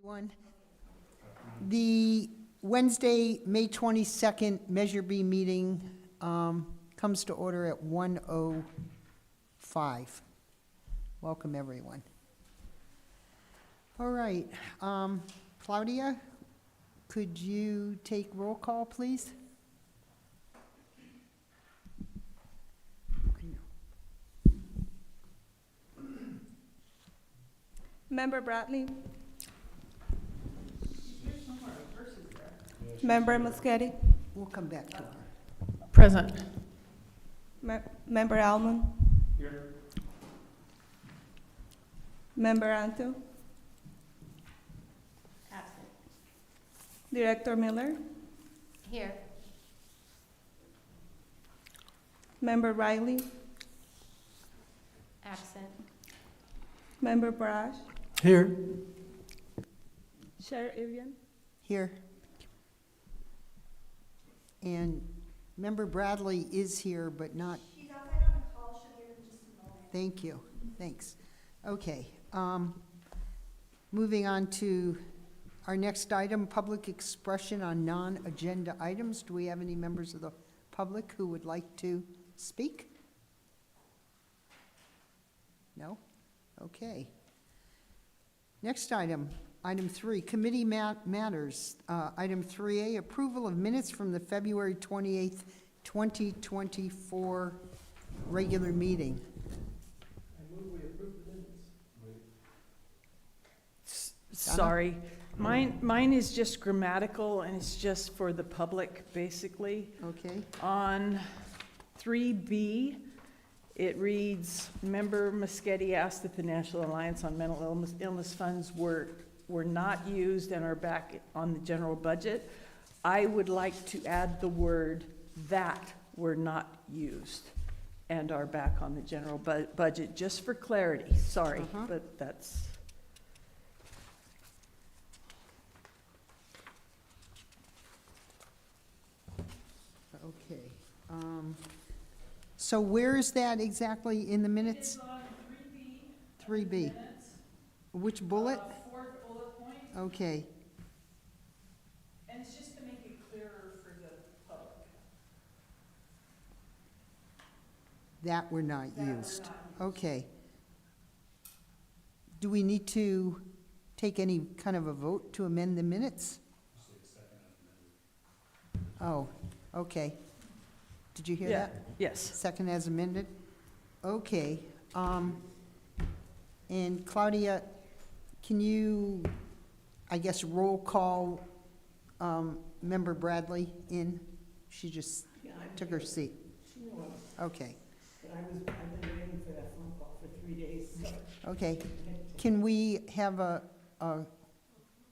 Everyone. The Wednesday, May 22nd Measure B meeting comes to order at 1:05. Welcome, everyone. All right, Claudia, could you take roll call, please? Member Bradley. Member Muschetti. We'll come back to her. Present. Member Almond. Here. Member Anto. Absent. Director Miller. Here. Member Riley. Absent. Member Brash. Here. Chair Evian. Here. And Member Bradley is here, but not. She's outside on a call, she'll be here in just a moment. Thank you, thanks. Okay, moving on to our next item, public expression on non-agenda items. Do we have any members of the public who would like to speak? No? Okay. Next item, item 3, committee matters. Item 3A, approval of minutes from the February 28th, 2024 regular meeting. Sorry. Mine is just grammatical, and it's just for the public, basically. Okay, On 3B, it reads, Member Muschetti asked if the National Alliance on Mental Illness Funds were not used and are back on the general budget. I would like to add the word that were not used and are back on the general budget, just for clarity. Sorry, Uh-huh. but that's... okay. So where is that exactly in the minutes? It's on 3B. 3B. Minutes. Which bullet? Fourth bullet point, Okay, and it's just to make it clearer for the public. that were not That were used. not used. Okay. Do we need to take any kind of a vote to amend the minutes? Oh, okay. Did you hear Yeah, that? yes. Second as amended? Okay. And Claudia, can you, I guess, roll call Member Bradley in? She just took her seat. Okay, But I've been waiting for that phone call for 3 days, so. okay. Can we have a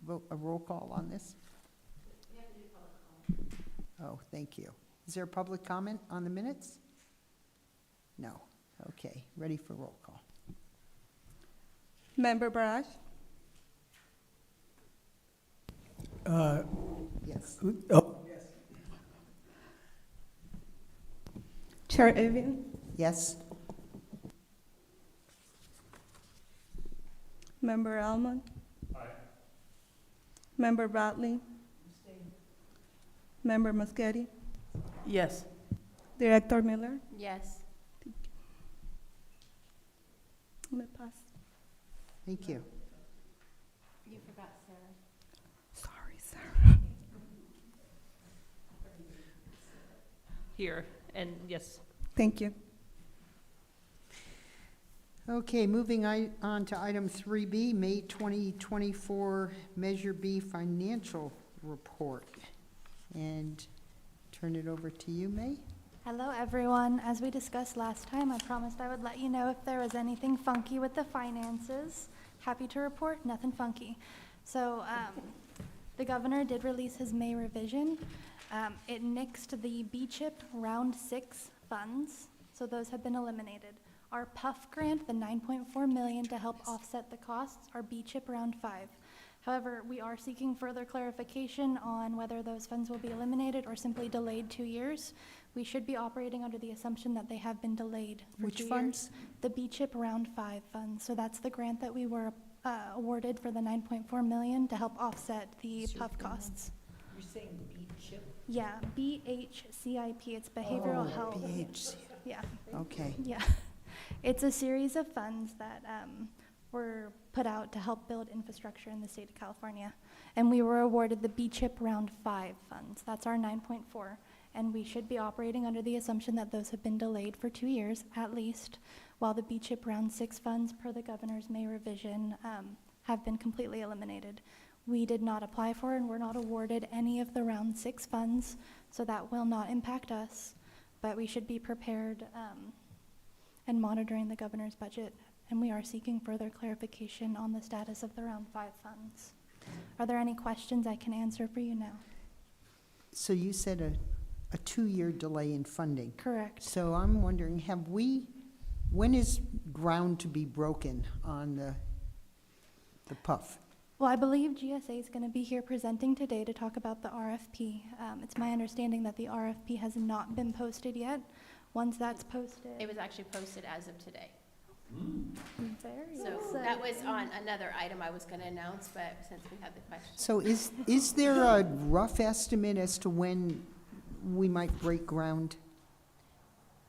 roll call on this? Oh, thank you. Is there a public comment on the minutes? No. Okay, ready for roll call. Member Brash. Yes. Chair Evian. Yes? Member Almond. Member Bradley. Member Muschetti. Yes. Director Miller. Yes. Me pass. Thank you. You forgot Sarah. Sorry, sir. Here, and yes. Thank you. Okay, moving on to item 3B, May 2024 Measure B Financial Report. And turn it over to you, May. Hello, everyone. As we discussed last time, I promised I would let you know if there was anything funky with the finances. Happy to report, nothing funky. So, the governor did release his May revision. It nixed the B-CHIP Round 6 funds, so those have been eliminated. Our PUF grant, the $9.4 million to help offset the costs, are B-CHIP Round 5. However, we are seeking further clarification on whether those funds will be eliminated or simply delayed 2 years. We should be operating under the assumption that they have been delayed for Which 2 years. funds? The B-CHIP Round 5 funds. So that's the grant that we were awarded for the 9.4 million to help offset the PUF costs. You're saying beet chip? Yeah, BHCIP, it's behavioral Oh, health. BHC, Yeah, okay. yeah. It's a series of funds that were put out to help build infrastructure in the state of California. And we were awarded the BCHIP Round 5 funds. That's our 9.4. And we should be operating under the assumption that those have been delayed for 2 years at least, while the BCHIP Round 6 funds, per the governor's May revision, have been completely eliminated. We did not apply for and were not awarded any of the Round 6 funds, so that will not impact us. But we should be prepared and monitoring the governor's budget, and we are seeking further clarification on the status of the Round 5 funds. Are there any questions I can answer for you now? So you said a 2-year delay in funding. Correct. So I'm wondering, when is ground to be broken on the PUF? Well, I believe GSA is going to be here presenting today to talk about the RFP. It's my understanding that the RFP has not been posted yet. Once that's posted. It was actually posted as of today. Very So that was on another item I was going to announce, but since we had the question. So is there a rough estimate as to when we might break ground?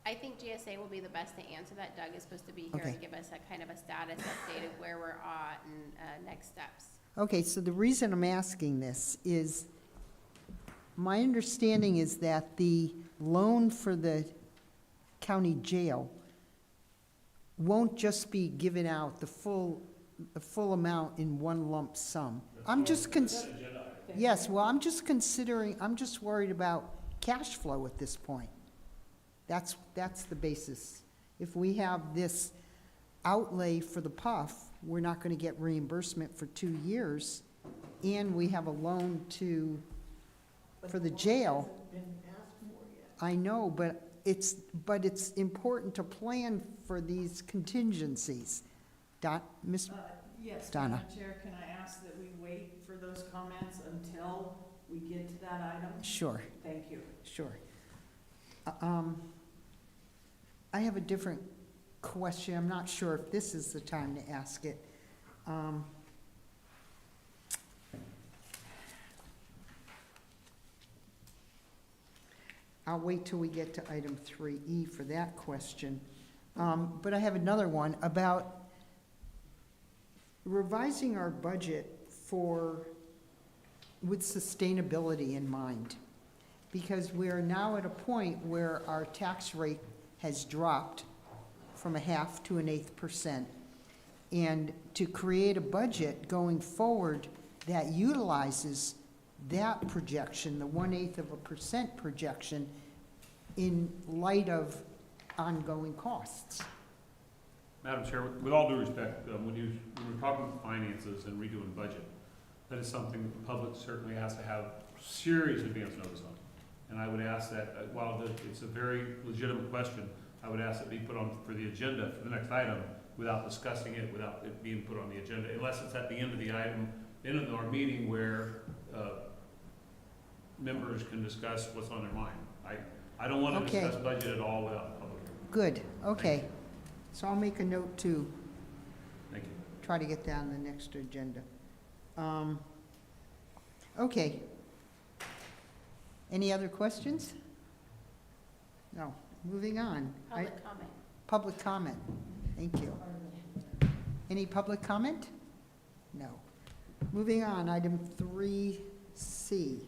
I think GSA will be the best to answer that. Doug is supposed to be here Okay. to give us a kind of a status update of where we're at and next steps. Okay, so the reason I'm asking this is, my understanding is that the loan for the county jail won't just be given out the full amount in one lump sum. I'm just yes, well, I'm just worried about cash flow at this point. That's the basis. If we have this outlay for the PUF, we're not gonna get reimbursement for 2 years, and we have a loan for the jail. Hasn't been asked for yet. I know, but it's important to plan for these contingencies. Miss, Yes, Donna. Madam Chair, can I ask that we wait for those comments until we get to that item? sure, Thank you. sure. I have a different question. I'm not sure if this is the time to ask it. I'll wait till we get to item 3E for that question. But I have another one about revising our budget with sustainability in mind. Because we are now at a point where our tax rate has dropped from 0.5 to 1/8%. And to create a budget going forward that utilizes that projection, the 1/8% projection, in light of ongoing costs. Madam Chair, with all due respect, when we're talking finances and redoing budget, that is something that the public certainly has to have serious advance notice on. And I would ask that, while it's a very legitimate question, I would ask that be put on for the agenda for the next item without discussing it, without it being put on the agenda, unless it's at the end of the item, end of our meeting where members can discuss what's on their mind. I don't want to Okay. discuss budget at all without the public. Good, okay. So I'll make a note to Thank you. try to get that on the next agenda. Okay. Any other questions? No, moving on. Public comment. Public comment, thank you. Any public comment? No. Moving on, item 3C.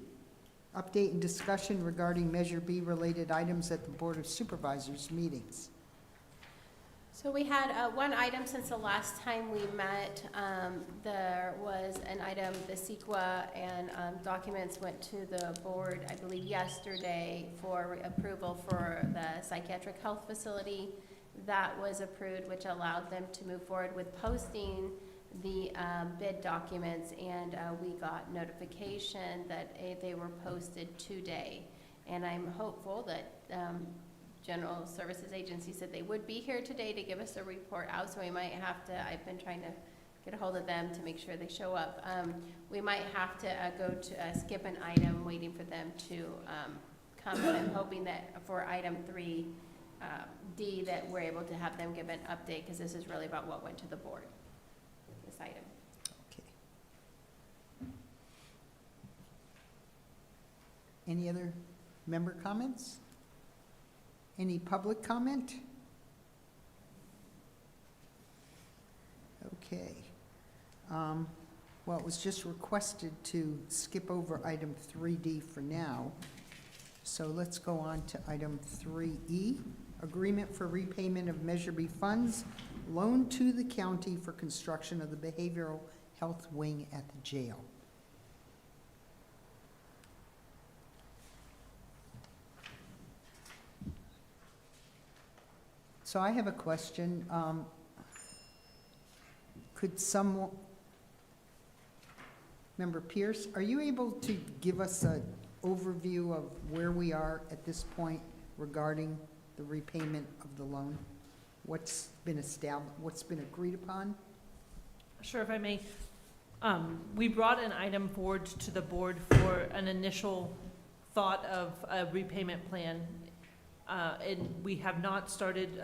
Update and discussion regarding Measure B related items at the Board of Supervisors meetings. So we had one item since the last time we met. There was an item, the CEQA and documents went to the board, I believe yesterday, for approval for the psychiatric health facility. That was approved, which allowed them to move forward with posting the bid documents, and we got notification that they were posted today. And I'm hopeful that General Services Agency said they would be here today to give us a report out, so we might have to, I've been trying to get a hold of them to make sure they show up. We might have to skip an item, waiting for them to come, but I'm hoping that for item 3D that we're able to have them give an update, because this is really about what went to the board, this item. Any other member comments? Any public comment? Okay. Well, it was just requested to skip over item 3D for now. So let's go on to item 3E, agreement for repayment of Measure B funds, loan to the county for construction of the behavioral health wing at the jail. So I have a question. Could someone, Member Pierce, are you able to give us an overview of where we are at this point regarding the repayment of the loan? What's been established, what's been agreed upon? Sure, if I may. We brought an item forward to the board for an initial thought of a repayment plan. And we have not started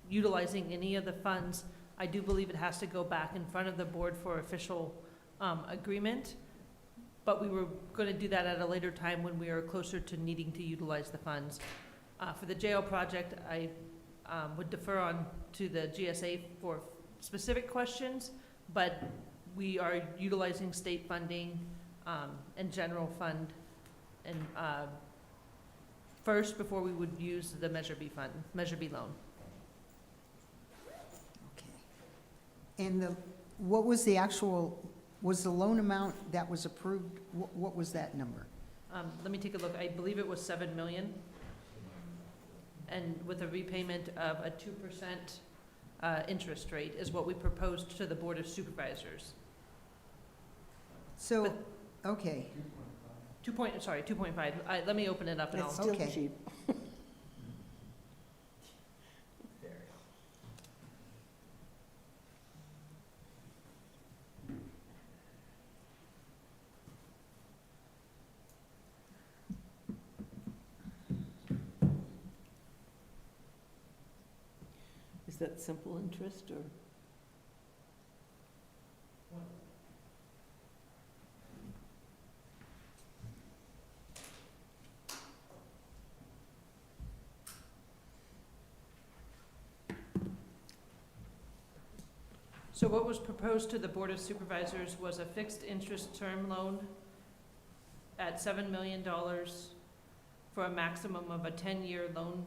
utilizing any of the funds. I do believe it has to go back in front of the board for official agreement. But we were going to do that at a later time when we are closer to needing to utilize the funds. For the jail project, I would defer on to the GSA for specific questions, but we are utilizing state funding and general fund and first before we would use the Measure B fund, Measure B loan. Okay. And what was the actual, was the loan amount that was approved, what was that number? Let me take a look. I believe it was 7 million. And with a repayment of a 2% interest rate is what we proposed to the Board of Supervisors. So, But- okay, 2.5. Let me open it up and It's I'll, still Okay. cheap. Is that simple interest or? so what was proposed to the Board of Supervisors was a fixed interest term loan at $7 million for a maximum of a 10-year loan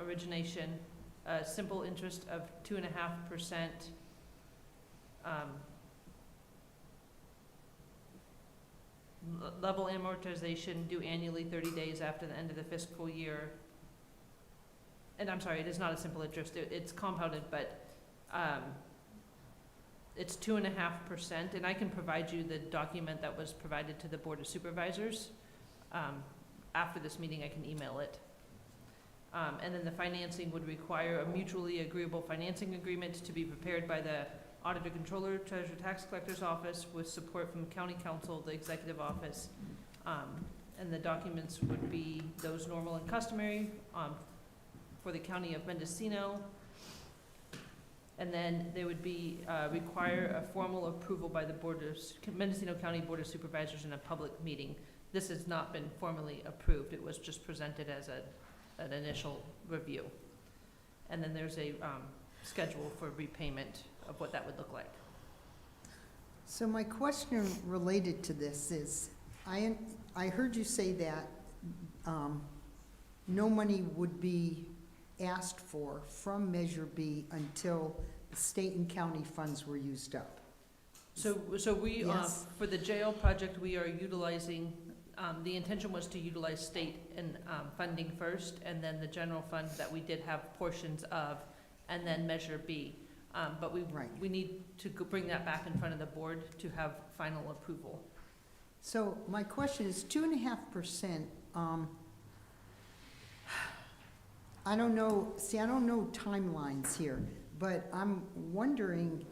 origination, a simple interest of 2.5%. Level amortization due annually 30 days after the end of the fiscal year. And I'm sorry, it is not a simple interest, it's compounded, but it's 2.5%, and I can provide you the document that was provided to the Board of Supervisors. After this meeting, I can email it. And then the financing would require a mutually agreeable financing agreement to be prepared by the Auditor, Controller, Treasurer, Tax Collector's Office with support from County Council, the Executive Office. And the documents would be those normal and customary for the County of Mendocino. And then they would be, require a formal approval by the Mendocino County Board of Supervisors in a public meeting. This has not been formally approved. It was just presented as an initial review. And then there's a schedule for repayment of what that would look like. so my question related to this is, I heard you say that no money would be asked for from Measure B until the state and county funds were used up. So we, Yes. for the jail project, we are utilizing, the intention was to utilize state and funding first, and then the general fund that we did have portions of, and then Measure B. But Right. we need to bring that back in front of the board to have final approval. So my question is 2.5%, I don't know, see, I don't know timelines here, but I'm wondering,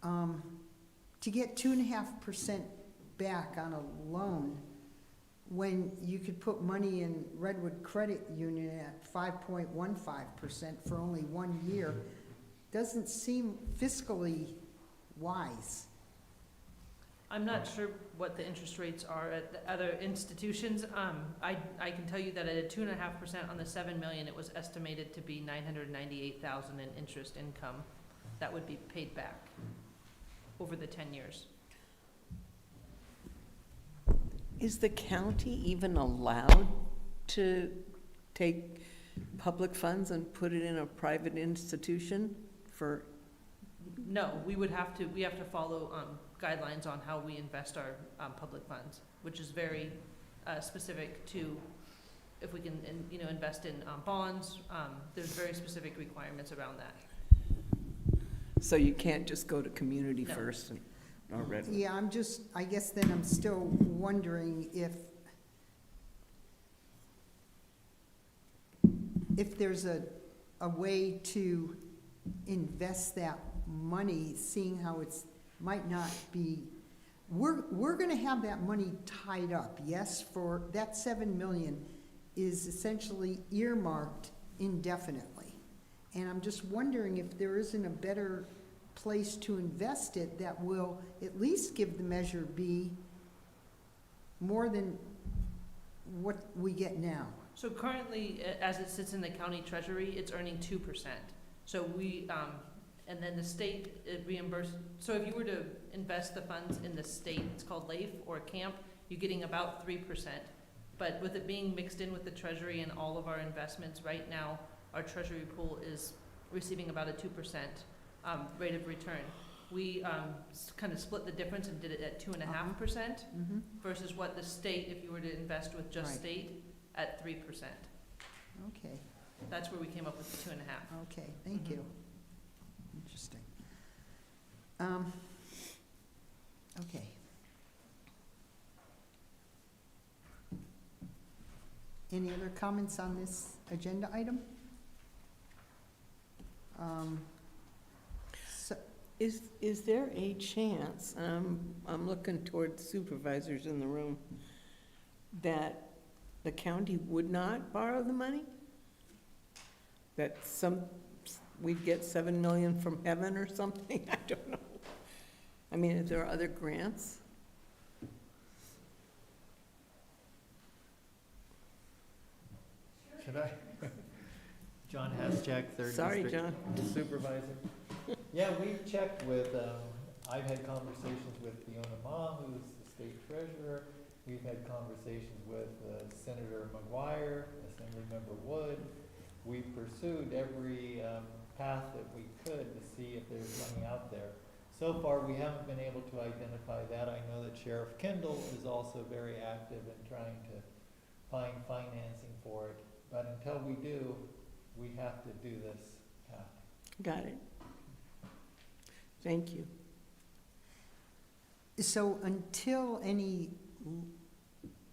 to get 2.5% back on a loan, when you could put money in Redwood Credit Union at 5.15% for only 1 year, doesn't seem fiscally wise. I'm not sure what the interest rates are at the other institutions. I can tell you that at a 2.5% on the 7 million, it was estimated to be 998,000 in interest income that would be paid back over the 10 years. Is the county even allowed to take public funds and put it in a private institution for, No, we have to follow guidelines on how we invest our public funds, which is very specific to if we can, invest in bonds. There's very specific requirements around that. so you can't just go to community No. first and, or red? Yeah, I guess then I'm still wondering if there's a way to invest that money, seeing how might not be, we're gonna have that money tied up, yes, for, that 7 million is essentially earmarked indefinitely. And I'm just wondering if there isn't a better place to invest it that will at least give the Measure B more than what we get now. So currently, as it sits in the county treasury, it's earning 2%. So we, and then the state reimburses, so if you were to invest the funds in the state, it's called LAIF or CAMP, you're getting about 3%. But with it being mixed in with the treasury and all of our investments, right now, our treasury pool is receiving about a 2% rate of return. We kind of split the difference and did it at 2.5% Mm-hmm. versus what the state, if you were to invest with just Right. state, at 3%. Okay, That's where we came up with the 2.5. okay, thank Mhm. you. Interesting. Okay. Any other comments on this agenda item? So, Is there a chance, I'm looking toward supervisors in the room, that the county would not borrow the money? That we'd get 7 million from heaven or something? I don't know. I mean, is there other grants? Should I? John Haschak, Third Sorry, District John. Supervisor. Yeah, we've checked with, I've had conversations with Fiona Ma, who's the state treasurer. We've had conversations with Senator McGuire, Assemblymember Wood. We pursued every path that we could to see if there's money out there. So far, we haven't been able to identify that. I know that Sheriff Kendall is also very active in trying to find financing for it. But until we do, we have to do this path. Got it. Thank you. so until any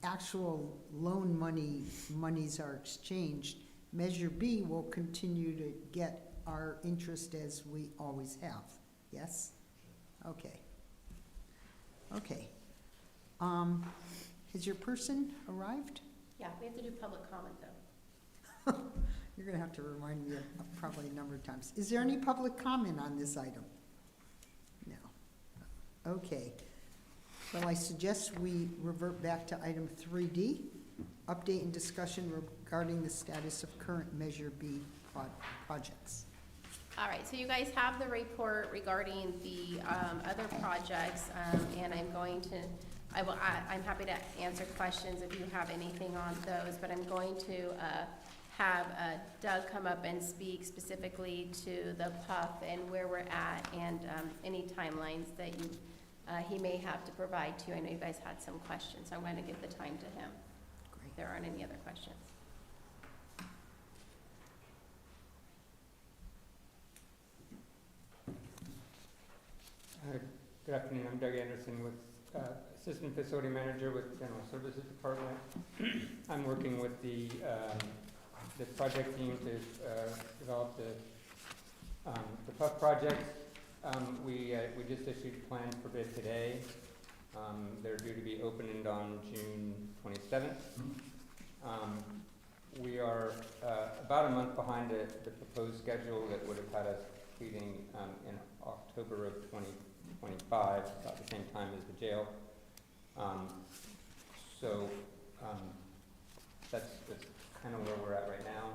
actual loan monies are exchanged, Measure B will continue to get our interest as we always have, yes? Okay. Okay. Has your person arrived? Yeah, we have to do public comment, though. You're gonna have to remind me probably a number of times. Is there any public comment on this item? No. Okay. Well, I suggest we revert back to item 3D, update and discussion regarding the status of current Measure B projects. All right, so you guys have the report regarding the other projects, and I'm happy to answer questions if you have anything on those, but I'm going to have Doug come up and speak specifically to the PUF and where we're at, and any timelines that he may have to provide to. I know you guys had some questions, so I'm going to give the time to him if there aren't any other questions. Good afternoon, I'm Doug Anderson with Assistant Facility Manager with General Services Department. I'm working with the project team to develop the PUF project. We just issued plans for bid today. They're due to be opened on June 27th. We are about a month behind the proposed schedule that would have had us completing in October of 2025, about the same time as the jail. So that's kind of where we're at right now.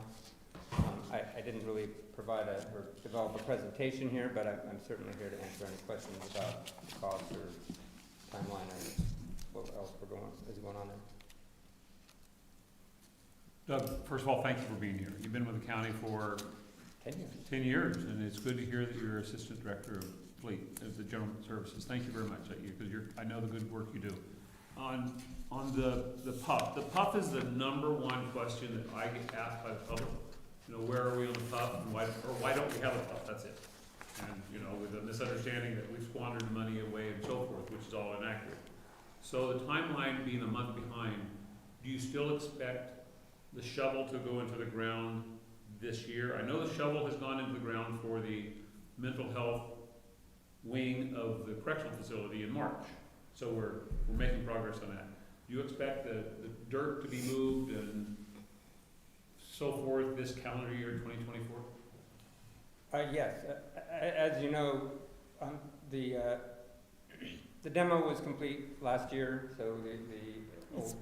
I didn't really provide or develop a presentation here, but I'm certainly here to answer any questions about the cost or timeline or what else is going on there. Doug, first of all, thank you for being here. You've been with the county for 10 years. 10 years, and it's good to hear that you're Assistant Director of Fleet of the General Services. Thank you very much, because I know the good work you do. On the PUF is the #1 question that I get asked by the public. You know, where are we on the PUF, and why don't we have a PUF? That's it. And, you know, with a misunderstanding that we've squandered the money away and so forth, which is all inaccurate. So the timeline being a month behind, do you still expect the shovel to go into the ground this year? I know the shovel has gone into the ground for the mental health wing of the correctional facility in March. So we're making progress on that. Do you expect the dirt to be moved and so forth this calendar year, 2024? Yes, as you know, the demo was complete last year, so the old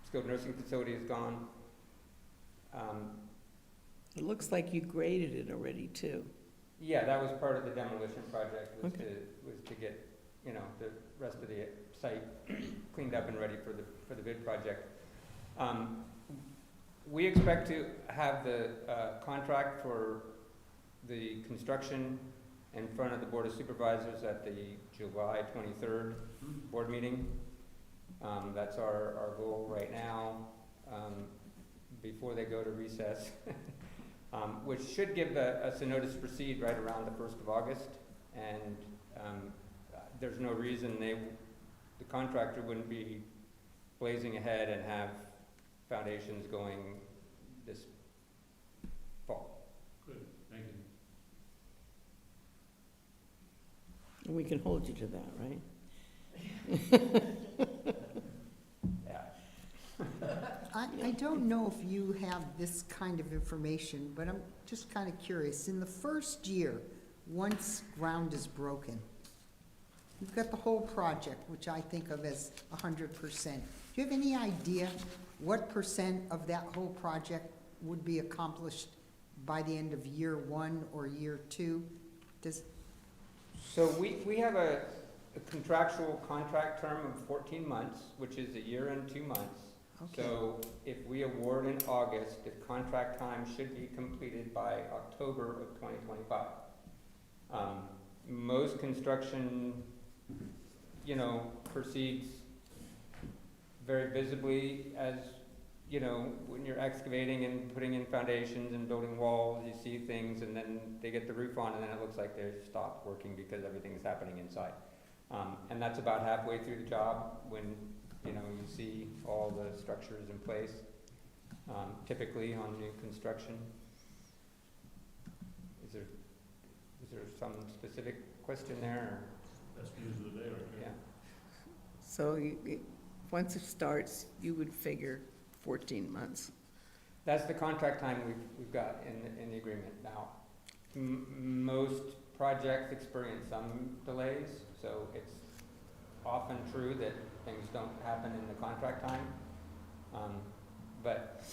skilled nursing facility is gone. It looks like you graded it already, too. Yeah, that was part of the demolition project, was Okay. to get, you know, the rest of the site cleaned up and ready for the bid project. We expect to have the contract for the construction in front of the Board of Supervisors at the July 23rd board meeting. That's our goal right now, before they go to recess, which should give us a notice to proceed right around the 1st of August. And there's no reason the contractor wouldn't be blazing ahead and have foundations going this fall. Good, thank you. And we can hold you to that, right? I don't know if you have this kind of information, but I'm just kind of curious. In the first year, once ground is broken, you've got the whole project, which I think of as 100%. Do you have any idea what % of that whole project would be accomplished by the end of year 1 or year 2? So we have a contractual contract term of 14 months, which is a year and 2 months. Okay. So if we award in August, the contract time should be completed by October of 2025. Most construction, you know, proceeds very visibly as, you know, when you're excavating and putting in foundations and building walls, you see things, and then they get the roof on, and then it looks like they've stopped working because everything is happening inside. And that's about halfway through the job when, you know, you see all the structures in place, typically on new construction. Is there some specific question there? That's news of the day right Yeah. there. So once it starts, you would figure 14 months. That's the contract time we've got in the agreement. Now, most projects experience some delays, so it's often true that things don't happen in the contract time. But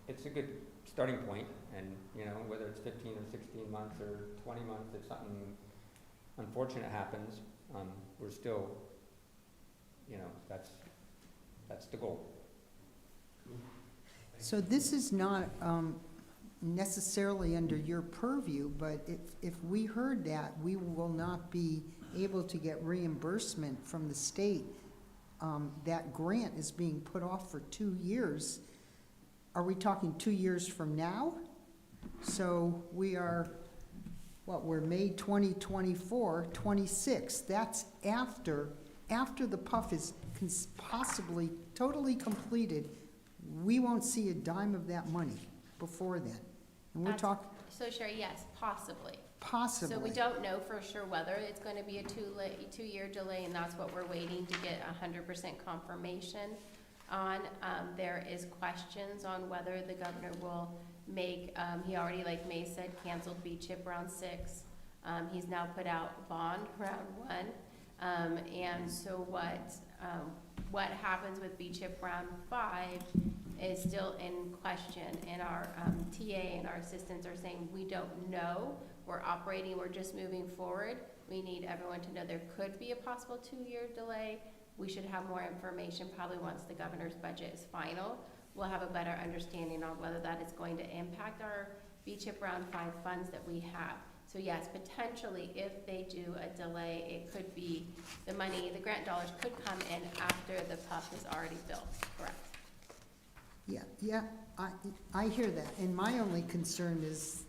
it's a good starting point, and, you know, whether it's 15 or 16 months or 20 months, if something unfortunate happens, we're still, you know, that's the goal. So this is not necessarily under your purview, but if we heard that, we will not be able to get reimbursement from the state. That grant is being put off for 2 years. Are we talking 2 years from now? So we are, we're May 2024, 26. That's after the PUF is possibly totally completed. We won't see a dime of that money before then. And we're talking, So Sherry, yes, possibly. possibly. So we don't know for sure whether it's going to be a 2-year delay, and that's what we're waiting to get 100% confirmation on. There is questions on whether the governor will make, he already, like May said, canceled beach hip around 6. He's now put out bond round one. And so what happens with B-CHIP round 5 is still in question. And our TA and our assistants are saying, we don't know. We're operating, we're just moving forward. We need everyone to know there could be a possible 2-year delay. We should have more information probably once the governor's budget is final. We'll have a better understanding on whether that is going to impact our B-CHIP round 5 funds that we have. So yes, potentially, if they do a delay, it could be the money, the grant dollars could come in after the PUF is already built, correct? Yeah, I hear that, and my only concern is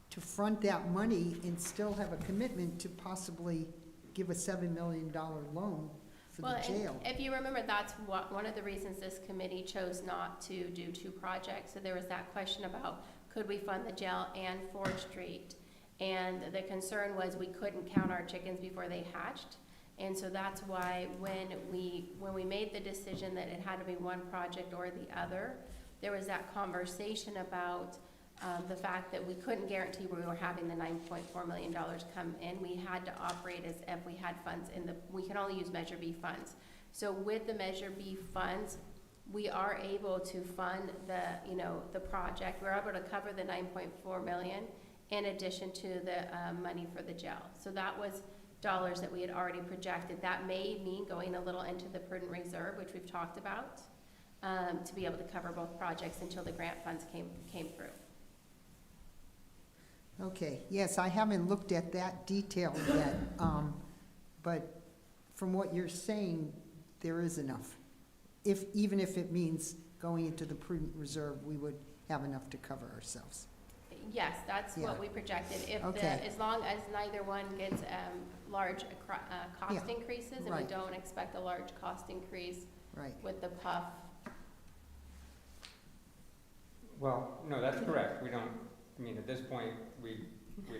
to front that money and still have a commitment to possibly give a $7 million loan for the Well, jail. and if you remember, that's one of the reasons this committee chose not to do 2 projects. So there was that question about, could we fund the jail and Ford Street? And the concern was we couldn't count our chickens before they hatched. And so that's why when we made the decision that it had to be one project or the other, there was that conversation about the fact that we couldn't guarantee we were having the $9.4 million come in. We had to operate as if we had funds we can only use Measure B funds. So with the Measure B funds, we are able to fund the project. We're able to cover the $9.4 million in addition to the money for the jail. So that was dollars that we had already projected. That may mean going a little into the prudent reserve, which we've talked about, to be able to cover both projects until the grant funds came through. Okay, yes, I haven't looked at that detail yet, but from what you're saying, there is enough. Even if it means going into the prudent reserve, we would have enough to cover ourselves. Yes, that's Yeah. what we projected. Okay. As long as neither one gets large cost Yeah, increases, and we right. don't expect a large cost increase Right, with the PUF. Well, no, that's correct. We don't, I mean, at this point, we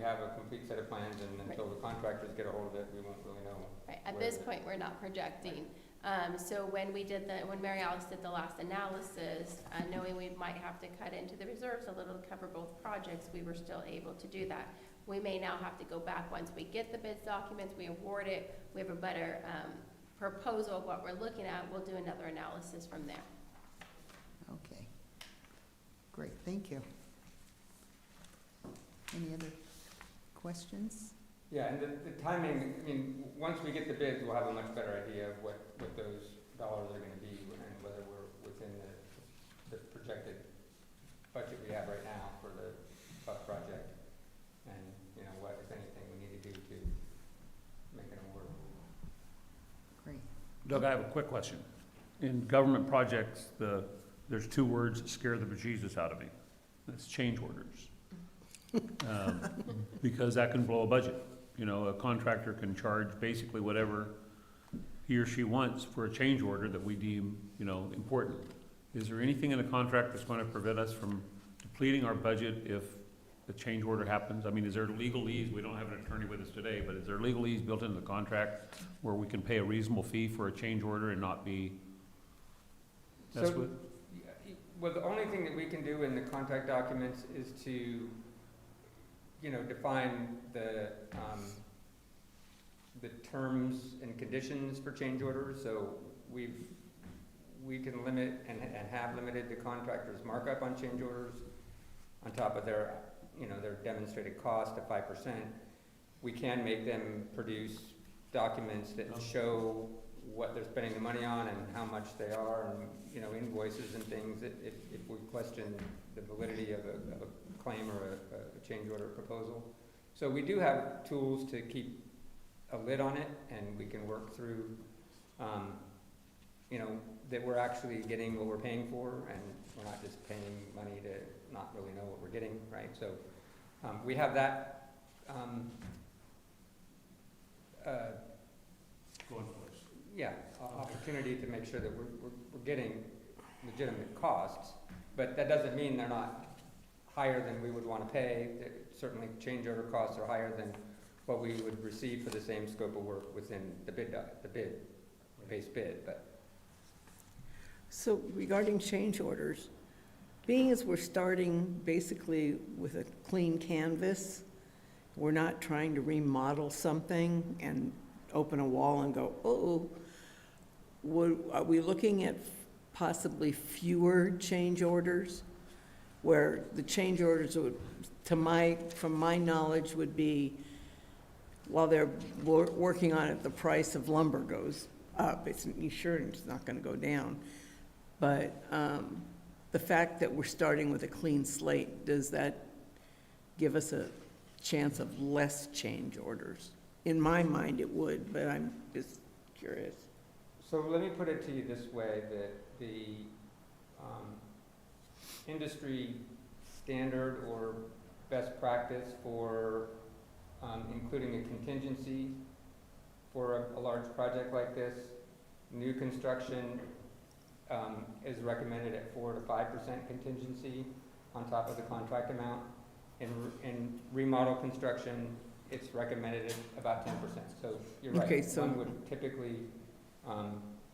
have a complete set of plans, and until the contractors get a hold of it, we won't really know. Right, at where this the- point, we're not projecting. So when Mary Alice did the last analysis, knowing we might have to cut into the reserves a little to cover both projects, we were still able to do that. We may now have to go back once we get the bids documents, we award it, we have a better proposal of what we're looking at, we'll do another analysis from there. okay. Great, thank you. Any other questions? Yeah, and the timing, I mean, once we get the bids, we'll have a much better idea of what those dollars are gonna be and whether we're within the projected budget we have right now for the bus project. And, what, if anything, we need to do to make it work. Great. Doug, I have a quick question. In government projects, there's 2 words that scare the bejesus out of me. That's change orders. Because that can blow a budget. A contractor can charge basically whatever he or she wants for a change order that we deem, important. Is there anything in the contract that's going to prevent us from depleting our budget if the change order happens? I mean, is there legalese, we don't have an attorney with us today, but is there legalese built into the contract where we can pay a reasonable fee for a change order and not be? That's So, what, well, the only thing that we can do in the contract documents is to, define the terms and conditions for change orders. So we can limit and have limited the contractor's markup on change orders on top of their demonstrated cost of 5%. We can make them produce documents that show what they're spending the money on and how much they are, and, invoices and things, if we question the validity of a claim or a change order proposal. So we do have tools to keep a lid on it, and we can work through, that we're actually getting what we're paying for, and we're not just paying money to not really know what we're getting, right? So we have that going for us. yeah, opportunity to make sure that we're getting legitimate costs, but that doesn't mean they're not higher than we would want to pay. Certainly, change order costs are higher than what we would receive for the same scope of work within the base bid, but. So regarding change orders, being as we're starting basically with a clean canvas, We're not trying to remodel something and open a wall and go, oh, are we looking at possibly fewer change orders? Where the change orders would, from my knowledge, would be, while they're working on it, the price of lumber goes up. You sure it's not gonna go down. But the fact that we're starting with a clean slate, does that give us a chance of less change orders? In my mind, it would, but I'm just curious. So let me put it to you this way, that the industry standard or best practice for including a contingency for a large project like this, new construction is recommended at 4 to 5% contingency on top of the contract amount. In remodel construction, it's recommended at about 10%. So you're right. Okay, so one would typically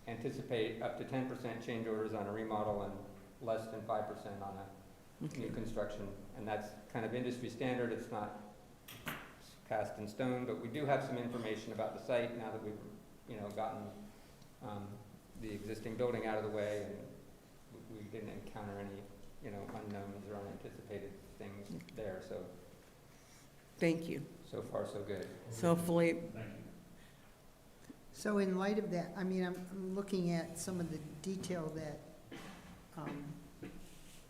anticipate up to 10% change orders on a remodel and less than 5% on a new construction. And that's kind of industry standard. It's not cast in stone, but we do have some information about the site now that we've, gotten the existing building out of the way, and we didn't encounter any, unknowns or unanticipated things there. So Thank you. so far, so good. So Philippe, Thank you. So in light of that, I mean, I'm looking at some of the detail that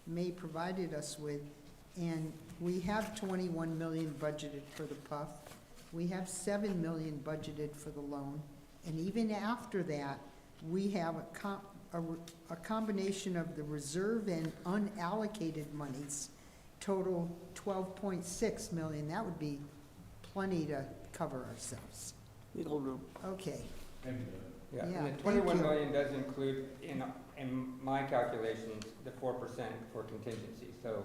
May provided us with, and we have 21 million budgeted for the PUF. We have 7 million budgeted for the loan, and even after that, we have a combination of the reserve and unallocated monies, total 12.6 million. That would be plenty to cover ourselves. it'll do. Okay, Thank you. Yeah, Yeah, and the thank 21 you. million does include, in my calculations, the 4% for contingency. So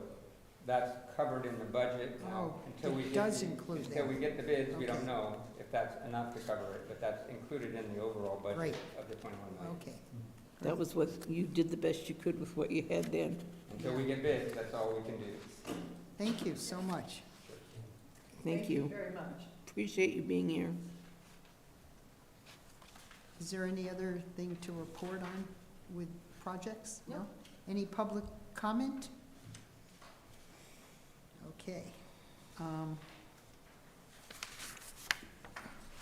that's covered in the budget. Now, Oh, until we it get does the- include Until that. we get the bids, we Okay. don't know if that's enough to cover it, but that's included in the overall budget Great. of the 21 million. okay. That was what, you did the best you could with what you had then. Until we get bids, that's all we can do. Thank you so much. Thank you. very much. Appreciate you being here. Is there any other thing to report on with projects? No. Any public comment? Okay.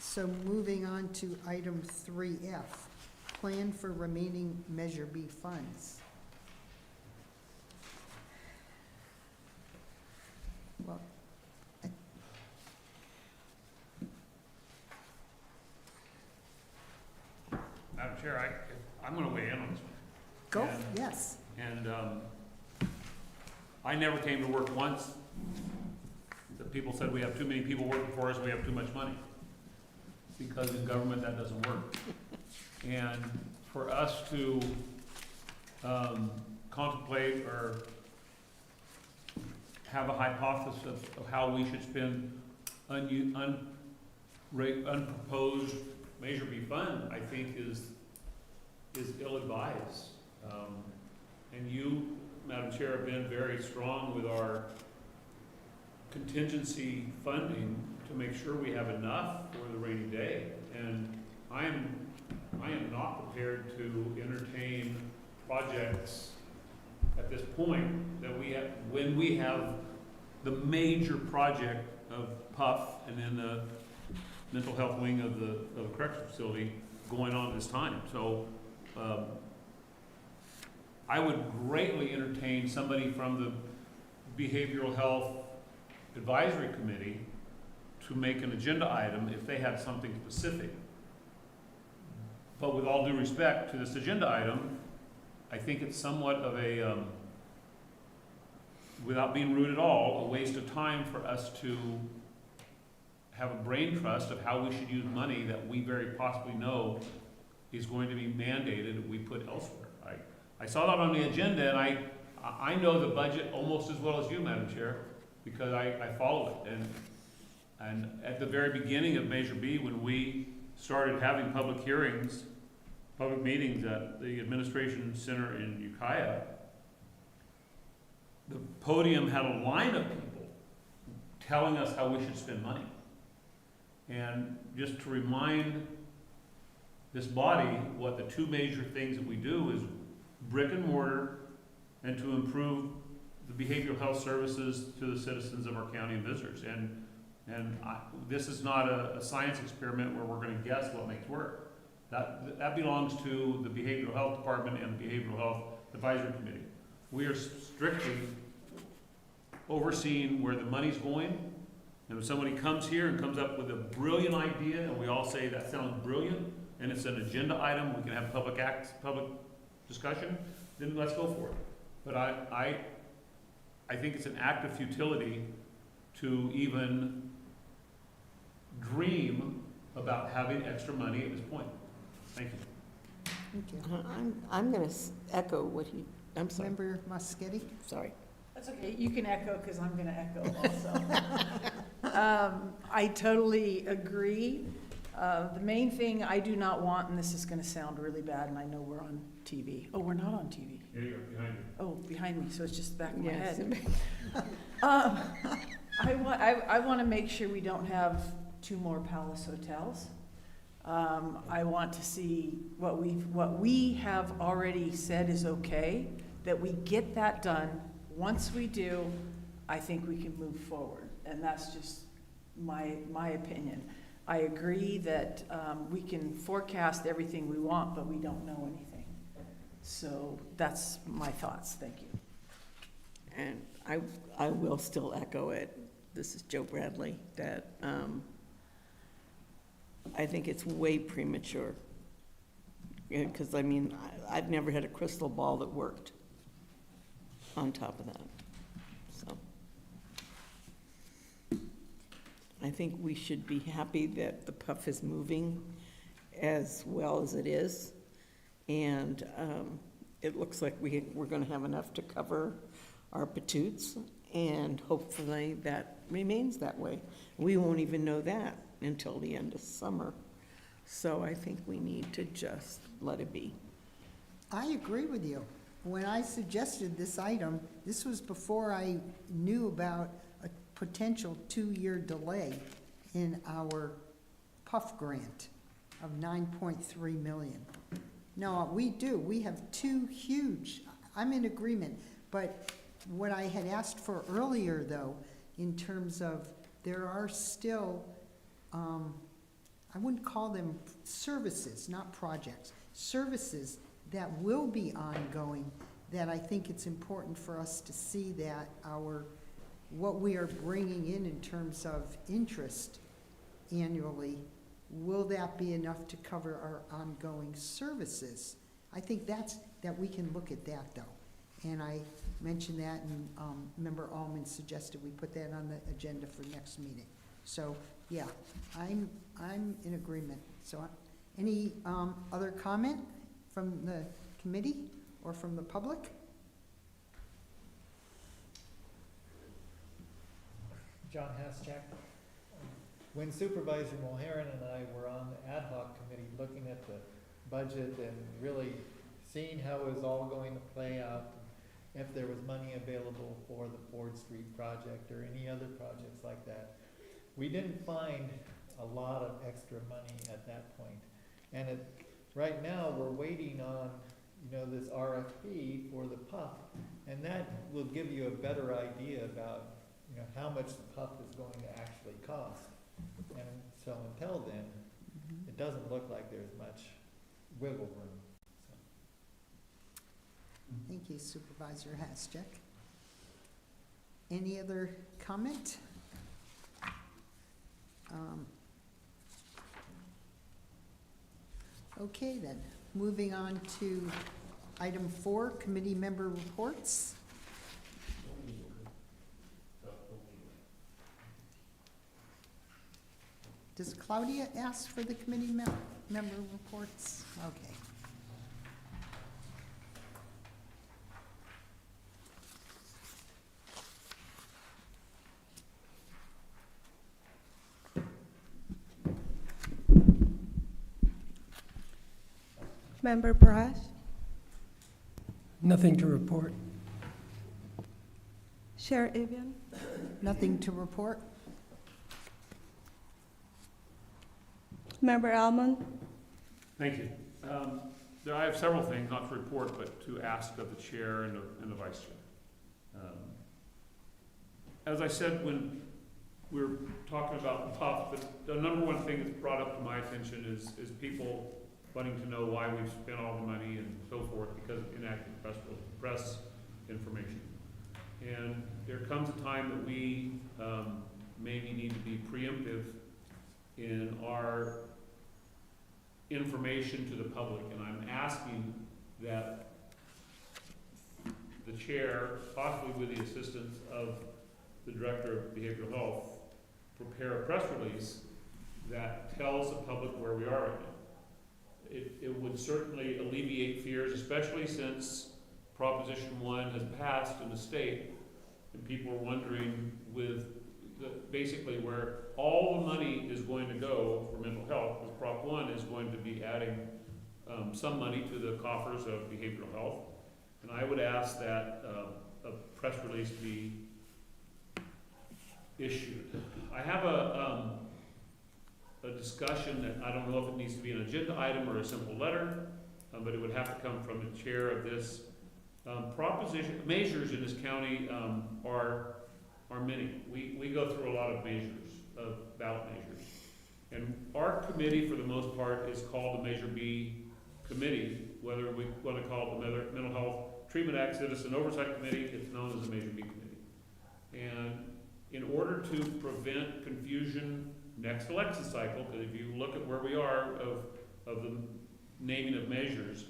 So moving on to item 3F, plan for remaining Measure B funds. Well, Madam Chair, I'm gonna weigh in on this one. go, And- yes. And I never came to work once that people said we have too many people working for us, we have too much money. Because in government, that doesn't work. And for us to contemplate or have a hypothesis of how we should spend unproposed Measure B fund, I think is ill-advised. And you, Madam Chair, have been very strong with our contingency funding to make sure we have enough for the rainy day. And I am not prepared to entertain projects at this point that when we have the major project of PUF and then the mental health wing of the correctional facility going on at this time. So, I would greatly entertain somebody from the Behavioral Health Advisory Committee to make an agenda item if they had something specific. But with all due respect to this agenda item, I think it's somewhat of a, without being rude at all, a waste of time for us to have a brain trust of how we should use money that we very possibly know is going to be mandated we put elsewhere. I saw that on the agenda, and I know the budget almost as well as you, Madam Chair, because I follow it. And at the very beginning of Measure B, when we started having public hearings, public meetings at the Administration Center in Ukiah, the podium had a line of people telling us how we should spend money. And just to remind this body what the two major things that we do is brick and mortar and to improve the behavioral health services to the citizens of our county and visitors. This is not a science experiment where we're gonna guess what makes work. That belongs to the behavioral health department and the behavioral health advisory committee. We are strictly overseeing where the money's going. And if somebody comes here and comes up with a brilliant idea, and we all say that sounds brilliant, and it's an agenda item, we can have public discussion, then let's go for it. But I think it's an act of futility to even dream about having extra money at this point. Thank you. Thank you. I'm gonna echo what I'm sorry, Member Moschetti? sorry. That's okay, you can echo, because I'm gonna echo also. I totally agree. The main thing I do not want, and this is gonna sound really bad, and I know we're on TV. Oh, we're not on TV. Here you go, behind you. Oh, behind me, so it's just the back of my Yes. head. I want to make sure we don't have 2 more Palace hotels. I want to see what we have already said is okay, that we get that done. Once we do, I think we can move forward, and that's just my opinion. I agree that we can forecast everything we want, but we don't know anything. So that's my thoughts. Thank you. And I will still echo it. This is Joe Bradley, that I think it's way premature. Because, I mean, I've never had a crystal ball that worked on top of that. So I think we should be happy that the PUF is moving as well as it is. And it looks like we're going to have enough to cover our patoots, and hopefully that remains that way. We won't even know that until the end of summer. So I think we need to just let it be. I agree with you. When I suggested this item, this was before I knew about a potential 2-year delay in our PUF grant of $9.3 million. No, we do. We have 2 huge, I'm in agreement. But what I had asked for earlier, though, in terms of there are still, I wouldn't call them services, not projects, services that will be ongoing, that I think it's important for us to see that what we are bringing in terms of interest annually, will that be enough to cover our ongoing services? I think that we can look at that, though. And I mentioned that, and Member Allman suggested we put that on the agenda for next meeting. So, yeah, I'm in agreement. So, any other comment from the committee or from the public? John Haschak. When Supervisor Mulherin and I were on the ad hoc committee looking at the budget and really seeing how it was all going to play out, if there was money available for the Ford Street project or any other projects like that, we didn't find a lot of extra money at that point. And right now, we're waiting on, this RFP for the PUF, and that will give you a better idea about, how much the PUF is going to actually cost. And so until then, it doesn't look like there's much wiggle room. Thank you, Supervisor Haschak. Any other comment? Okay, then, moving on to item 4, committee member reports. Does Claudia ask for the committee member reports? Okay. Member Brash, Nothing to report. Chair Evian, Nothing to report? Member Almond? Thank you. I have several things, not to report, but to ask of the chair and the vice chair. As I said when we were talking about PUF, the number one thing that's brought up to my attention is people wanting to know why we've spent all the money and so forth because of inaccurate press information. And there comes a time that we maybe need to be preemptive in our information to the public, and I'm asking that the chair, possibly with the assistance of the director of behavioral health, prepare a press release that tells the public where we are right now. It would certainly alleviate fears, especially since Proposition 1 has passed in the state, and people are wondering with basically where all the money is going to go for mental health, because Prop 1 is going to be adding some money to the coffers of behavioral health. And I would ask that a press release be issued. I have a discussion that I don't know if it needs to be an agenda item or a simple letter, but it would have to come from the chair of this proposition. Measures in this county are many. We go through a lot of measures, of ballot measures. And our committee, for the most part, is called the Measure B Committee, whether we want to call it the Mental Health Treatment Act Citizen Oversight Committee, it's known as the Measure B Committee. And in order to prevent confusion next election cycle, because if you look at where we are of the naming of measures,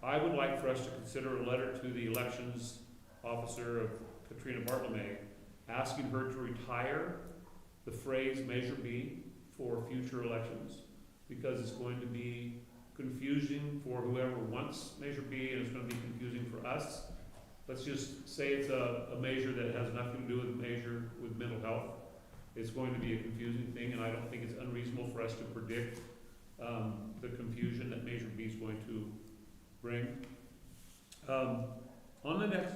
I would like for us to consider a letter to the elections officer of Katrina Bartolome, asking her to retire the phrase Measure B for future elections, because it's going to be confusing for whoever wants Measure B, and it's going to be confusing for us. Let's just say it's a measure that has nothing to do with mental health. It's going to be a confusing thing, and I don't think it's unreasonable for us to predict the confusion that Measure B is going to bring. On the next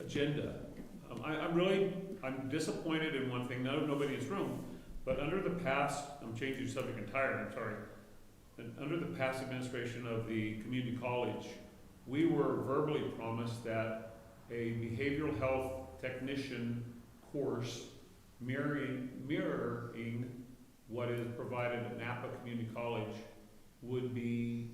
agenda, I'm disappointed in one thing. Nobody in this room, but under the past, I'm changing the subject entirely. I'm sorry. And under the past administration of the community college, we were verbally promised that a behavioral health technician course mirroring what is provided at Napa Community College would be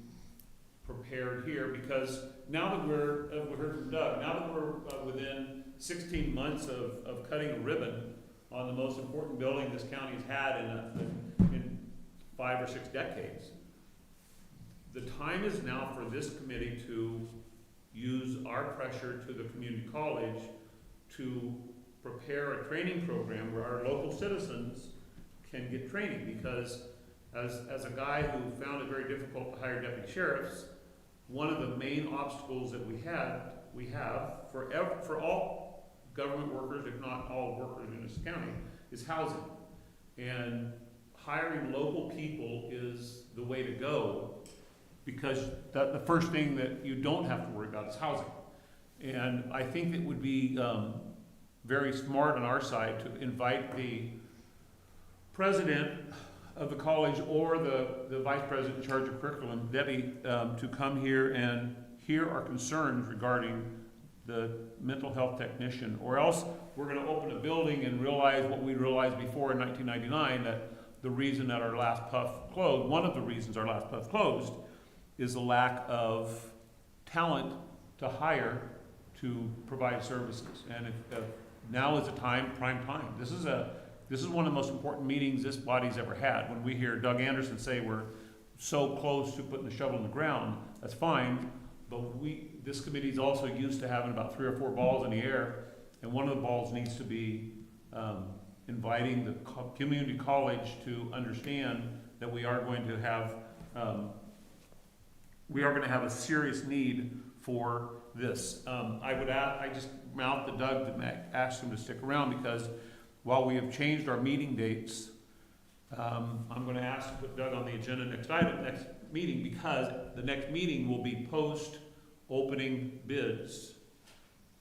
prepared here, because now that we heard from Doug, now that we're within 16 months of cutting a ribbon on the most important building this county has had in 5 or 6 decades, the time is now for this committee to use our pressure to the community college to prepare a training program where our local citizens can get training, because as a guy who found it very difficult to hire deputy sheriffs, one of the main obstacles that we have for all government workers, if not all workers in this county, is housing. And hiring local people is the way to go, because the first thing that you don't have to worry about is housing. And I think it would be very smart on our side to invite the president of the college or the vice president in charge of curriculum, Debbie, to come here and hear our concerns regarding the mental health technician, or else we're going to open a building and realize what we realized before in 1999, that the reason that our last PUF closed, one of the reasons our last PUF closed, is the lack of talent to hire to provide services. And if now is the time, prime time. This is one of the most important meetings this body's ever had. When we hear Doug Anderson say we're so close to putting the shovel in the ground, that's fine, but this committee is also used to having about 3 or 4 balls in the air, and one of the balls needs to be inviting the community college to understand that we are going to have a serious need for this. I just mouthed to Doug to ask him to stick around, because while we have changed our meeting dates, I'm going to ask to put Doug on the agenda next meeting, because the next meeting will be post-opening bids.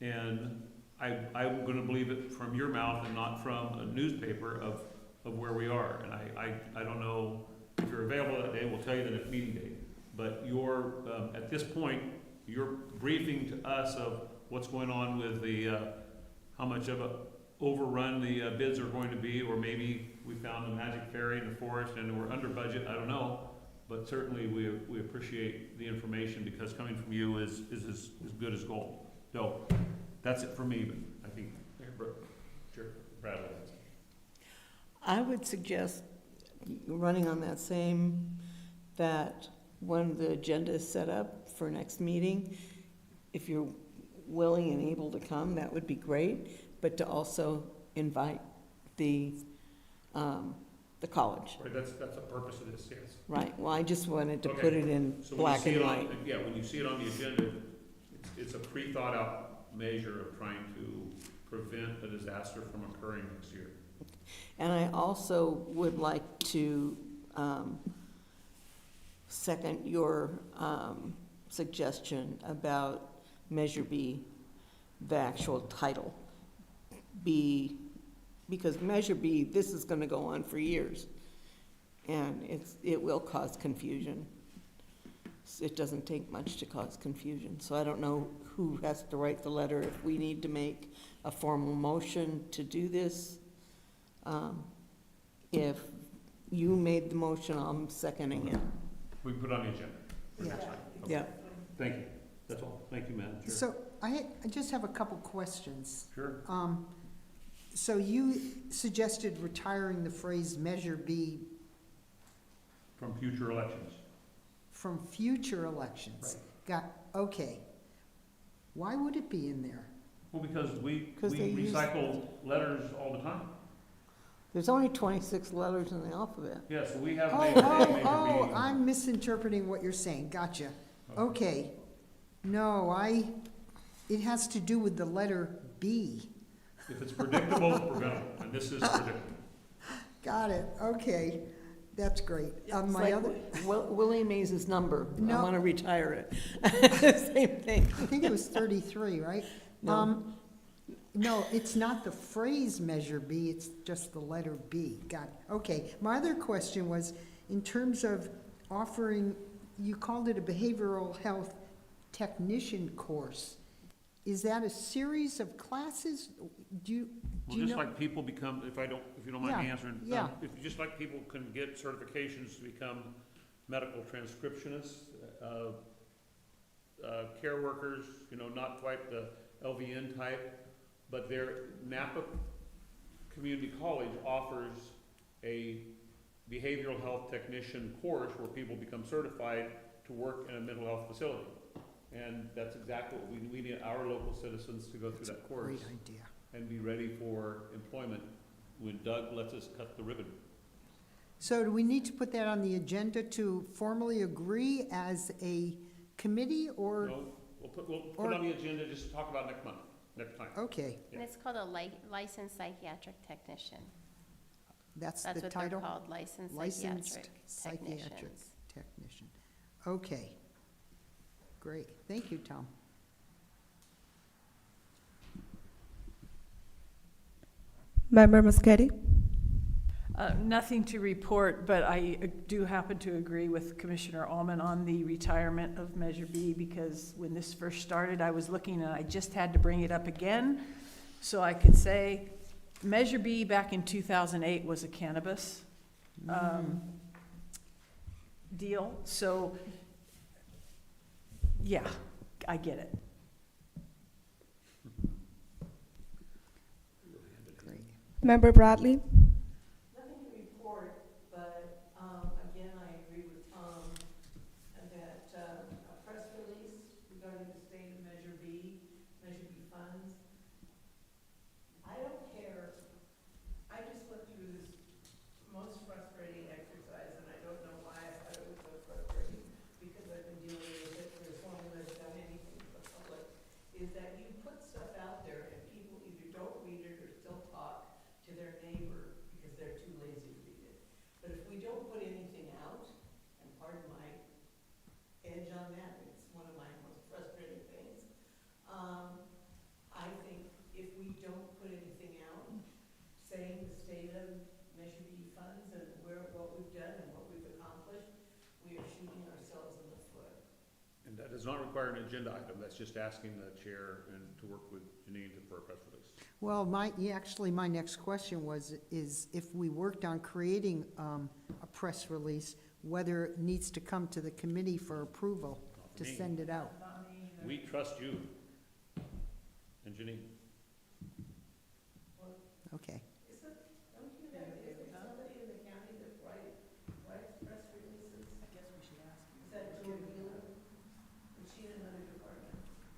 And I'm going to believe it from your mouth and not from a newspaper of of where we are. And I don't know if you're available that day, we'll tell you the next meeting date. But you're, at this point, you're briefing to us of what's going on with the, how much of a overrun the bids are going to be, or maybe we found a magic fairy in the forest and we're under budget, I don't know. But certainly we appreciate the information, because coming from you is as good as gold. So that's it for me, but I think Bradley has it. I would suggest, running on that same, that when the agenda is set up for next meeting, if you're willing and able to come, that would be great, but to also invite the college. Right, that's the purpose of this, yes. Right, well, I just wanted to Okay. put it in So when you black see and it on, white. yeah, when you see it on the agenda, it's a pre-thought-out measure of trying to prevent a disaster from occurring next year. And I also would like to second your suggestion about Measure B, the actual title. B, because Measure B, this is gonna go on for years, and it will cause confusion. It doesn't take much to cause confusion, so I don't know who has to write the letter, if we need to make a formal motion to do this. If you made the motion, I'm seconding it. We can put it on the agenda for Yeah. next time. Okay. Yeah. Thank you, that's all. Thank you, Madam Chair. So I just have a couple questions. Sure. So you suggested retiring the phrase Measure B From future elections. from future elections. Okay. Why would it be in there? Well, because we 'Cause they use- recycle letters all the time. There's only 26 letters in the alphabet. Yes, we have Oh, made oh, oh, I'm misinterpreting what you're saying, gotcha. Okay. No, it has to do with the letter B. If it's predictable, preventable, and this is predictable. Got it, okay. That's great. It's My like other, Willie Mays' number, I No. want to retire it. Same thing. I think it was 33, right? No. No, it's not the phrase Measure B, it's just the letter B. Got it. Okay. My other question was, in terms of offering, you called it a behavioral health technician course. Is that a series of classes? Do you Well, know? just like people become, if you don't mind me Yeah, answering. yeah. Just like people can get certifications to become medical transcriptionists, care workers, not quite the LVN type, but Napa Community College offers a behavioral health technician course where people become certified to work in a mental health facility. And that's exactly what we need our local citizens to go through that course Great idea. and be ready for employment when Doug lets us cut the ribbon. So do we need to put that on the agenda to formally agree as a committee, or? No, we'll put it on the agenda, just to talk about next month, next time. Okay, And it's called a licensed psychiatric technician. that's That's the what they're title? called, licensed Licensed psychiatric psychiatric technicians. technician. Okay. Great. Thank you, Tom. Member Mosqueda? Nothing to report, but I do happen to agree with Commissioner Allman on the retirement of Measure B, because when this first started, I was looking and I just had to bring it up again so I could say, Measure B back in 2008 was a cannabis deal, so, yeah, I get it. Great. Member Bradley? Nothing to report, but again, I agree with Tom that a press release regarding the state of Measure B funds. I don't care. I just went through this most frustrating exercise, and I don't know why I thought it was so frustrating, because I've been dealing with it for as long as I've done anything for the public, is that you put stuff out there and people either don't read it or still talk to their neighbor because they're too lazy to read it. But if we don't put anything out, and pardon my edge on that, it's one of my most frustrating things, I think if we don't put anything out saying the state of Measure B require an agenda item, that's just asking the chair and to work with Janine for a press release. Well, actually, my next question is if we worked on creating a press release, whether it needs to come to the committee for approval to Me. send it out. We trust you and Janine. Okay.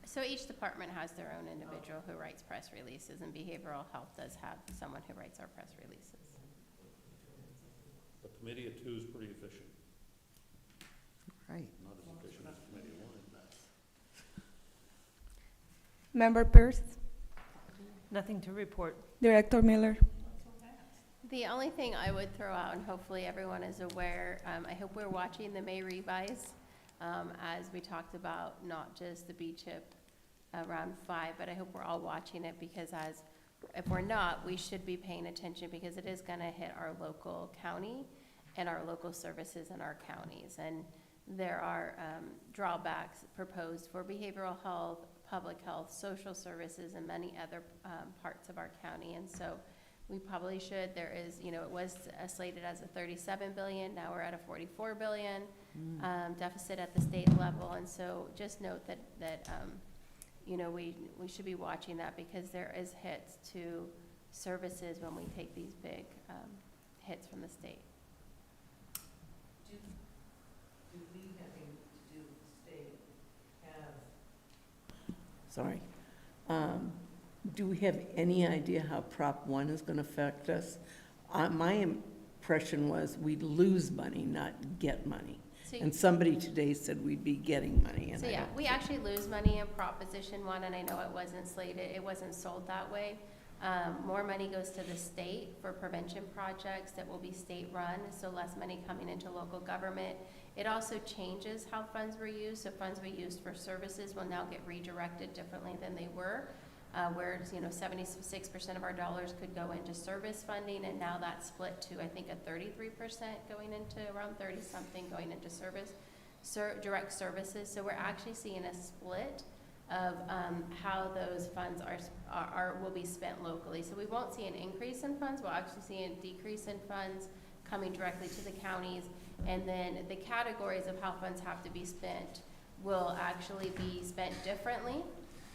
So each department has their own individual who writes press releases, and behavioral health does have someone who writes our press releases. A committee of two is pretty efficient, Right. not as efficient as a committee of one. Member Pierce, Nothing to report. Director Miller. The only thing I would throw out, and hopefully everyone is aware, I hope we're watching the May revise, as we talked about, not just the B-CHIP round 5, but I hope we're all watching it, because if we're not, we should be paying attention, because it is gonna hit our local county and our local services in our counties. And there are drawbacks proposed for behavioral health, public health, social services, and many other parts of our county. And so we probably should, there is, it was slated as a 37 billion, now we're at a 44 billion deficit at the state level. And so just note that we should be watching that, because there is hits to services when we take these big hits from the state. Do we, having to do with the state, sorry, do we have any idea how Prop 1 is going to affect us? My impression was we'd lose money, not get money. So And somebody today said we'd be getting money. And So I yeah, don't we actually lose money in Proposition 1, and I know it wasn't slated, it wasn't sold that way. More money goes to the state for prevention projects that will be state-run, so less money coming into local government. It also changes how funds were used, so funds we used for services will now get redirected differently than they were. Whereas, 76% of our dollars could go into service funding, and now that's split to, I think, a 33% going into, around 30-something going into direct services. So we're actually seeing a split of how those funds will be spent locally. So we won't see an increase in funds, we'll actually see a decrease in funds coming directly to the counties. And then the categories of how funds have to be spent will actually be spent differently.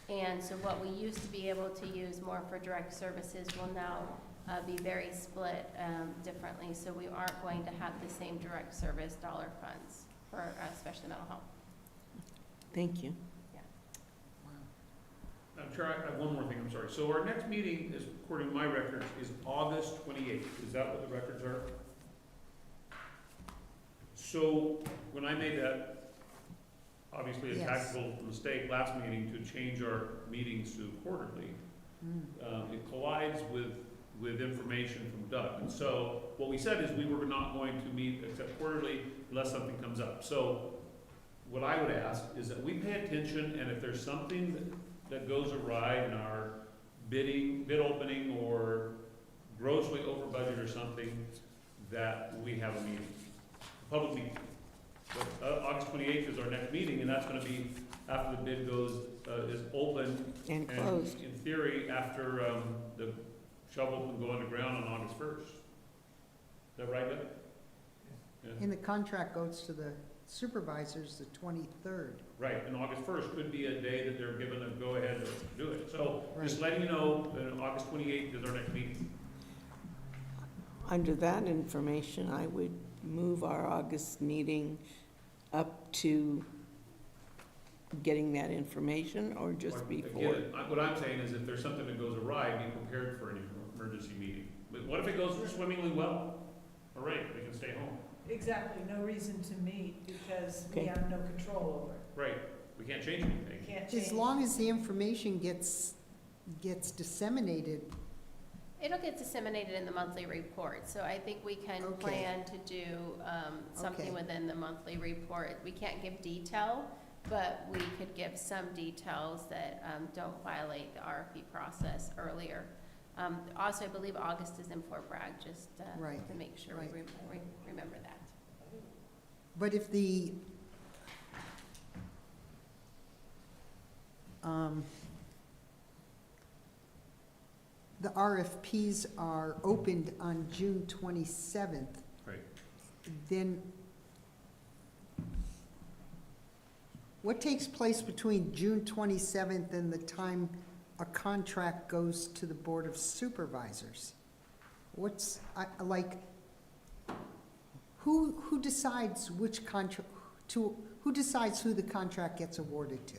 And so what we used to be able to use more for direct services will now be very split differently. So we aren't going to have the same direct service dollar funds for especially mental health. Thank you. I'm sure I have one more thing, I'm sorry. So our next meeting is, according to my records, is August 28th. Is that what the records are? So when I made that, obviously a Yes. tactical mistake last meeting to change our meetings to quarterly, it collides with information from Doug. And so what we said is we were not going to meet except quarterly unless something comes up. So what I would ask is that we pay attention, and if there's something that goes awry in our bid opening or grossly over budget or something, that we have a meeting, public meeting. But August 28th is our next meeting, and that's gonna be after the bid is open. And closed. And in theory, after the shovel can go underground on August 1st. Is that right, Doug? Yeah. And the contract goes to the supervisors the 23rd. Right, and August 1st could be a day that they're given a go-ahead to do it. So just Right. letting you know that August 28th is our next meeting. Under that information, I would move our August meeting up to getting that information, or just Like, before? Again, what I'm saying is if there's something that goes awry, be prepared for an emergency meeting. But what if it goes swimmingly well? All right, we can stay home. Exactly, no reason to meet, because Okay. we have no control over it. Right, we can't change anything. Can't change. As long as the information gets disseminated, It'll get disseminated in the monthly report, so I think we can Okay. plan to do something Okay. within the monthly report. We can't give detail, but we could give some details that don't violate the RFP process earlier. Also, I believe August is in Fort Bragg, just Right, to make sure right. we remember that. but if the the RFPs are opened on June 27th, Right. then what takes place between June 27th and the time a contract goes to the Board of Supervisors? What's, who decides which contract, who decides who the contract gets awarded to?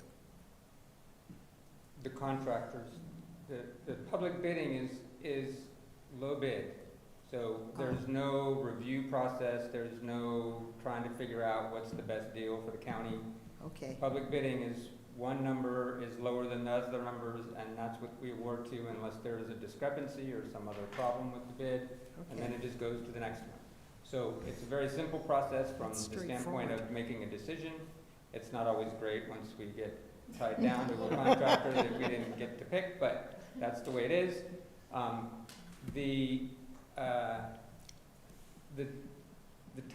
The contractors, the public bidding is low bid. So there's no review process, there's no trying to figure out what's the best deal for the county. Okay, Public bidding is one number is lower than the other numbers, and that's what we award to unless there is a discrepancy or some other problem with the bid, and then okay, it just goes to the next one. So it's a very simple process from the standpoint Straightforward. of making a decision. It's not always great once we get tied down to a contractor that we didn't get to pick, but that's the way it is. The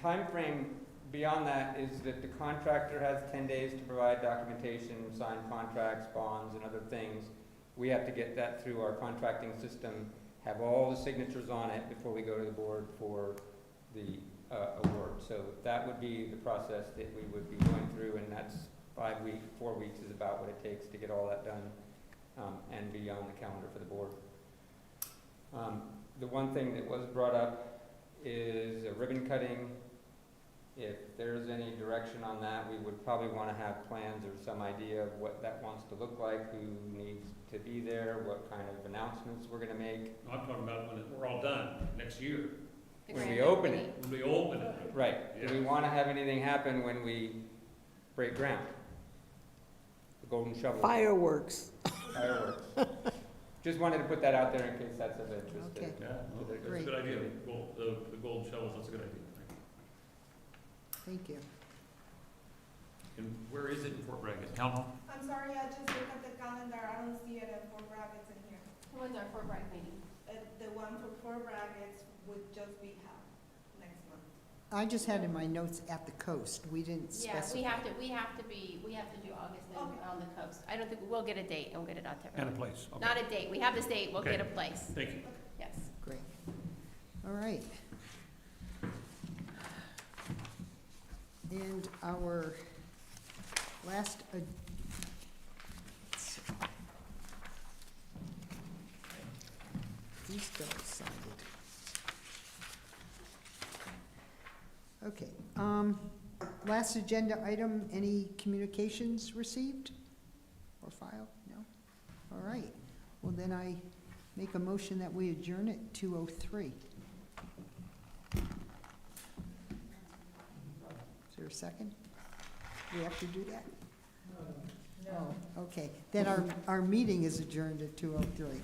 timeframe beyond that is that the contractor has 10 days to provide documentation, sign contracts, bonds, and other things. We have to get that through our contracting system, have all the signatures on it before we go to the board for the award. So that would be the process that we would be going through, and that's 5 weeks, 4 weeks is about what it takes to get all that done and be on the calendar for the board. The one thing that was brought up is a ribbon cutting. If there's any direction on that, we would probably want to have plans or some idea of what that wants to look like, who needs to be there, what kind of announcements we're going to make. No, I'm talking about when we're all done, next year, The When grand we open opening. it. when we open it. Right. Yeah. Do we want to have anything happen when we break ground? The golden shovel. Fireworks. Fireworks. Just wanted to put that out there in case that's of interest. Okay. Yeah, no, that's a Great. good idea. The golden shovels, that's a good idea. thank you. And where is it in Fort Bragg? Town hall? I'm sorry, I just looked at the calendar, I don't see it at Fort Bragg, it's in here. When's our Fort Bragg meeting? The one for Fort Bragg, would just be held next month. I just had in my notes at the coast, we didn't Yeah, specify. we have to do August and Okay. on the coast. I don't think, we'll get a date and we'll get it out to And a everyone. place, okay. Not a date, we have this date, we'll Okay. get a place, Thank you. yes. Great. All right. And our last, let's see. These got decided. Okay, last agenda item, any communications received or filed? No? All right. Well, then I make a motion that we adjourn at 2:03. Is there a second? Do we have to do that? Oh, okay. Then our meeting is adjourned at 2:03.